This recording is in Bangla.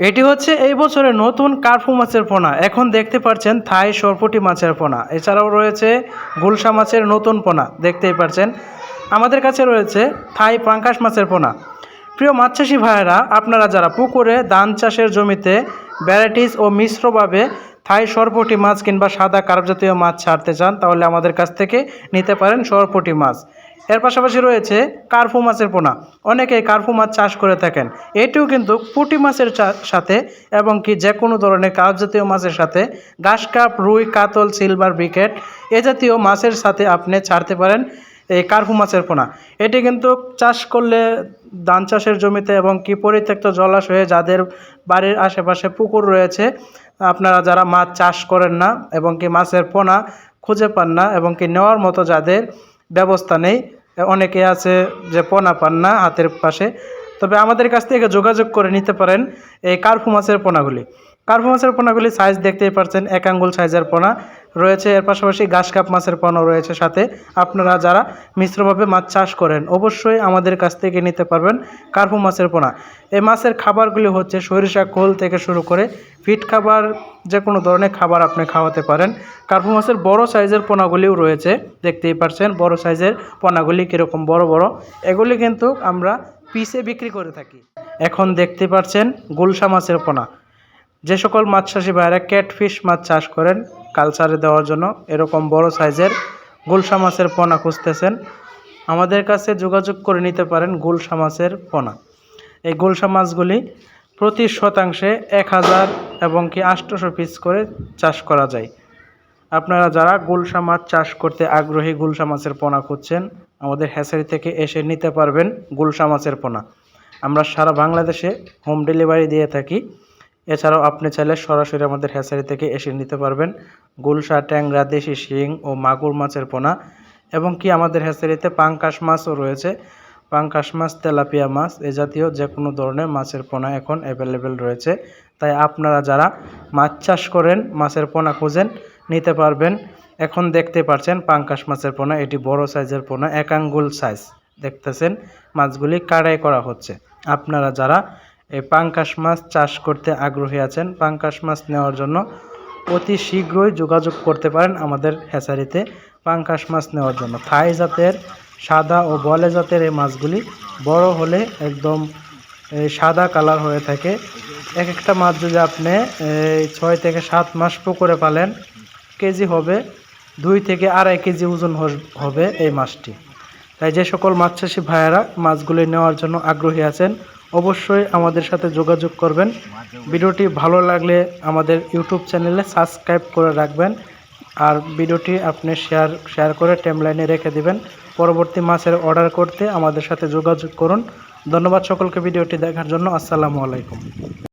এটি হচ্ছে এই বছরের নতুন কার্পু মাছের পোনা। এখন দেখতে পাচ্ছেন থাই সরপুঁটি মাছের পোনা, এছাড়াও রয়েছে গুলশা মাছের নতুন পোনা দেখতেই পাচ্ছেন। আমাদের কাছে রয়েছে থাই পাঙ্কাশ মাছের পোনা। প্রিয় মাছ চাষি ভাইয়েরা, আপনারা যারা পুকুরে ধান চাষের জমিতে ভ্যারাইটিস ও মিশ্রভাবে থাই সরপুঁটি মাছ কিংবা সাদা কার্প জাতীয় মাছ ছাড়তে চান, তাহলে আমাদের কাছ থেকে নিতে পারেন সরপুঁটি মাছ। এর পাশাপাশি রয়েছে কার্পু মাছের পোনা। অনেকেই কার্পু মাছ চাষ করে থাকেন। এটিও কিন্তু পুঁটি মাছের সাথে এবং কি যে কোনো ধরনের কার্প জাতীয় মাছের সাথে ঘাস কাপ, রুই, কাতল, সিলভার, ব্রিকেট এ জাতীয় মাছের সাথে আপনি ছাড়তে পারেন এই কার্পু মাছের পোনা। এটি কিন্তু চাষ করলে ধান চাষের জমিতে এবং কি পরিত্যক্ত জলাশয়ে যাদের বাড়ির আশেপাশে পুকুর রয়েছে, আপনারা যারা মাছ চাষ করেন না এবং কি মাছের পোনা খুঁজে পান না এবং কি নেওয়ার মতো যাদের ব্যবস্থা নেই, অনেকে আছে যে পোনা পান না হাতের পাশে, তবে আমাদের কাছ থেকে যোগাযোগ করে নিতে পারেন এই কার্পু মাছের পোনাগুলি। কার্পু মাছের পোনাগুলি সাইজ দেখতেই পাচ্ছেন, এক আঙ্গুল সাইজের পোনা রয়েছে। এর পাশাপাশি ঘাস কাপ মাছের পোনা রয়েছে সাথে। আপনারা যারা মিশ্রভাবে মাছ চাষ করেন অবশ্যই আমাদের কাছ থেকে নিতে পারবেন কার্পু মাছের পোনা। এই মাছের খাবারগুলি হচ্ছে সরিষা খোল থেকে শুরু করে ফিট খাবার, যে কোনো ধরনের খাবার আপনি খাওয়াতে পারেন। কার্পু মাছের বড় সাইজের পোনাগুলিও রয়েছে, দেখতেই পাচ্ছেন বড় সাইজের পোনাগুলি কীরকম বড় বড়, এগুলি কিন্তু আমরা পিসে বিক্রি করে থাকি। এখন দেখতে পাচ্ছেন গুলশা মাছের পোনা। যে সকল মাছ চাষি ভাইরা ক্যাটফিশ মাছ চাষ করেন কালচারে দেওয়ার জন্য, এরকম বড় সাইজের গুলশা মাছের পোনা খুঁজতেছেন, আমাদের কাছে যোগাযোগ করে নিতে পারেন গুলশা মাছের পোনা। এই গুলশা মাছগুলি প্রতি শতাংশে 1000 এবং কি 800 পিস করে চাষ করা যায়। আপনারা যারা গুলশা মাছ চাষ করতে আগ্রহী, গুলশা মাছের পোনা খুঁজছেন, আমাদের হ্যাচারি থেকে এসে নিতে পারবেন গুলশা মাছের পোনা। আমরা সারা বাংলাদেশে হোম ডেলিভারি দিয়ে থাকি। এছাড়াও আপনি চাইলে সরাসরি আমাদের হ্যাচারি থেকে এসে নিতে পারবেন গুলশা, ট্যাংরা, দেশি শিং ও মাগুর মাছের পোনা। এবং কি আমাদের হ্যাচারিতে পাঙ্কাশ মাছও রয়েছে। পাঙ্কাশ মাছ, তেলাপিয়া মাছ এ জাতীয় যে কোনো ধরনের মাছের পোনা এখন অ্যাভেলেবেল রয়েছে। তাই আপনারা যারা মাছ চাষ করেন, মাছের পোনা খুঁজেন, নিতে পারবেন। এখন দেখতে পাচ্ছেন পাঙ্কাশ মাছের পোনা, এটি বড় সাইজের পোনা, এক আঙ্গুল সাইজ। দেখতেছেন মাছগুলি কাড়াই করা হচ্ছে। আপনারা যারা এই পাঙ্কাশ মাছ চাষ করতে আগ্রহী আছেন, পাঙ্কাশ মাছ নেওয়ার জন্য অতি শীঘ্রই যোগাযোগ করতে পারেন আমাদের হ্যাচারিতে পাঙ্কাশ মাছ নেওয়ার জন্য। থাই জাতের, সাদা ও বলে জাতের এই মাছগুলি বড় হলে একদম সাদা কালার হয়ে থাকে। এক একটা মাছ যদি আপনি 6 থেকে 7 মাস পুকুরে পালেন, কেজি হবে 2 থেকে 2.5 কেজি ওজন হবে এই মাছটি। তাই যে সকল মাছ চাষি ভাইয়েরা মাছগুলি নেওয়ার জন্য আগ্রহী আছেন অবশ্যই আমাদের সাথে যোগাযোগ করবেন। ভিডিওটি ভালো লাগলে আমাদের ইউটিউব চ্যানেলে সাবস্ক্রাইব করে রাখবেন, আর ভিডিওটি আপনি শেয়ার করে টাইমলাইনে রেখে দিবেন। পরবর্তী মাছের অর্ডার করতে আমাদের সাথে যোগাযোগ করুন। ধন্যবাদ সকলকে ভিডিওটি দেখার জন্য। আসসালামু আলাইকুম।